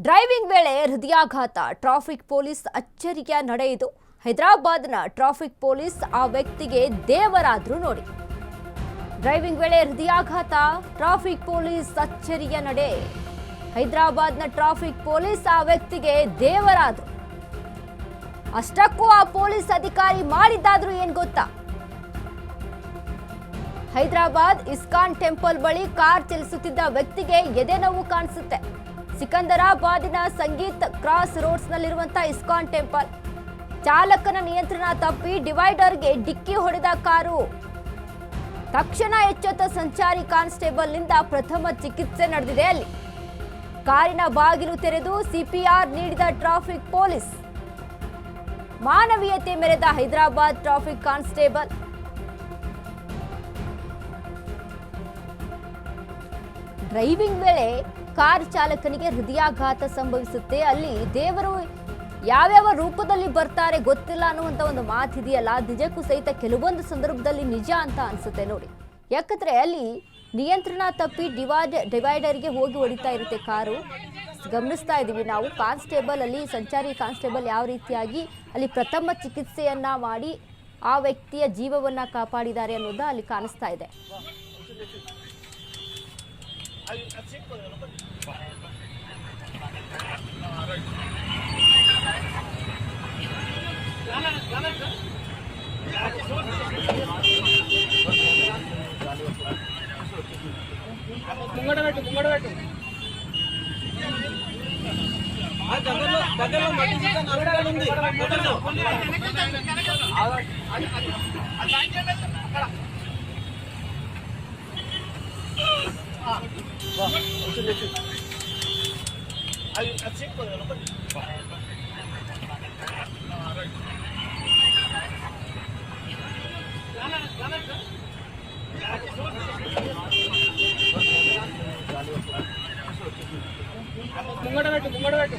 Driving ವೇಳೆ ಹೃದಯಾಘಾತ, traffic police ಅಚ್ಚರಿಯ ನಡೆಯಿತು. ಹೈದರಾಬಾದ್ನ ಟ್ರಾಫಿಕ್ ಪೊಲೀಸ್ ಆ ವ್ಯಕ್ತಿಗೆ ದೇವರಾದ್ರು ನೋಡಿ. ಡ್ರೈವಿಂಗ್ ವೇಳೆ ಹೃದಯಾಘಾತ, ಟ್ರಾಫಿಕ್ ಪೊಲೀಸ್ ಅಚ್ಚರಿಯ ನಡೆ. ಹೈದರಾಬಾದ್ನ ಟ್ರಾಫಿಕ್ ಪೊಲೀಸ್ ಆ ವ್ಯಕ್ತಿಗೆ ದೇವರಾದ್ರು. ಅಷ್ಟಕ್ಕೂ ಆ ಪೊಲೀಸ್ ಅಧಿಕಾರಿ ಮಾಡಿದ್ದಾದ್ರೂ ಏನ್ ಗೊತ್ತಾ? ಹೈದರಾಬಾದ್ ಇಸ್ಕಾನ್ ಟೆಂಪಲ್ ಬಳಿ ಕಾರ್ ಚಲಿಸುತ್ತಿದ್ದ ವ್ಯಕ್ತಿಗೆ ಎದೆ ನೋವು ಕಾಣಿಸುತ್ತೆ. ಸಿಕಂದರಾಬಾದಿನ ಸಂಗೀತ್ ಕ್ರಾಸ್ ರೋಡ್ಸ್ನಲ್ಲಿರುವಂತಹ ಇಸ್ಕಾನ್ ಟೆಂಪಲ್. ಚಾಲಕನ ನಿಯಂತ್ರಣ ತಪ್ಪಿ ಡಿವೈಡರ್ಗೆ ಡಿಕ್ಕಿ ಹೊಡೆದ ಕಾರು. ತಕ್ಷಣ ಎಚ್ಚೆತ್ತ ಸಂಚಾರಿ ಕಾನ್ಸ್ಟೇಬಲ್ನಿಂದ ಪ್ರಥಮ ಚಿಕಿತ್ಸೆ ನಡೆದಿದೆ. ಅಲ್ಲಿ ಕಾರಿನ ಬಾಗಿಲು ತೆರೆದು ಸಿಪಿಆರ್ ನೀಡಿದ ಟ್ರಾಫಿಕ್ ಪೊಲೀಸ್. ಮಾನವೀಯತೆ ಮೆರೆದ ಹೈದರಾಬಾದ್ ಟ್ರಾಫಿಕ್ ಕಾನ್ಸ್ಟೇಬಲ್. ಡ್ರೈವಿಂಗ್ ವೇಳೆ ಕಾರ್ ಚಾಲಕನಿಗೆ ಹೃದಯಾಘಾತ ಸಂಭವಿಸುತ್ತೆ. ಅಲ್ಲಿ ದೇವರು ಯಾವ್ಯಾವ ರೂಪದಲ್ಲಿ ಬರ್ತಾರೆ ಗೊತ್ತಿಲ್ಲ ಅನ್ನುವಂಥ ಒಂದು ಮಾತಿದೆಯಲ್ಲ, ನಿಜಕ್ಕೂ ಸಹಿತ ಕೆಲವೊಂದು ಸಂದರ್ಭದಲ್ಲಿ ನಿಜ ಅಂತ ಅನ್ಸುತ್ತೆ ನೋಡಿ. ಯಾಕಂದ್ರೆ ಅಲ್ಲಿ ನಿಯಂತ್ರಣ ತಪ್ಪಿ ಡಿವೈಡರ್ಗೆ ಹೋಗಿ ಹೊಡಿತಾ ಇರುತ್ತೆ ಕಾರು. ಗಮನಿಸ್ತಾ ಇದ್ದೀವಿ ನಾವು. ಕಾನ್ಸ್ಟೇಬಲ್ ಅಲ್ಲಿ, ಸಂಚಾರಿ ಕಾನ್ಸ್ಟೇಬಲ್ ಯಾವ ರೀತಿಯಾಗಿ ಅಲ್ಲಿ ಪ್ರಥಮ ಚಿಕಿತ್ಸೆಯನ್ನ ಮಾಡಿ ಆ ವ್ಯಕ್ತಿಯ ಜೀವವನ್ನ ಕಾಪಾಡಿದ್ದಾರೆ ಅನ್ನೋದು ಅಲ್ಲಿ ಕಾಣಿಸ್ತಾ ಇದೆ. ముంగడ పెట్టు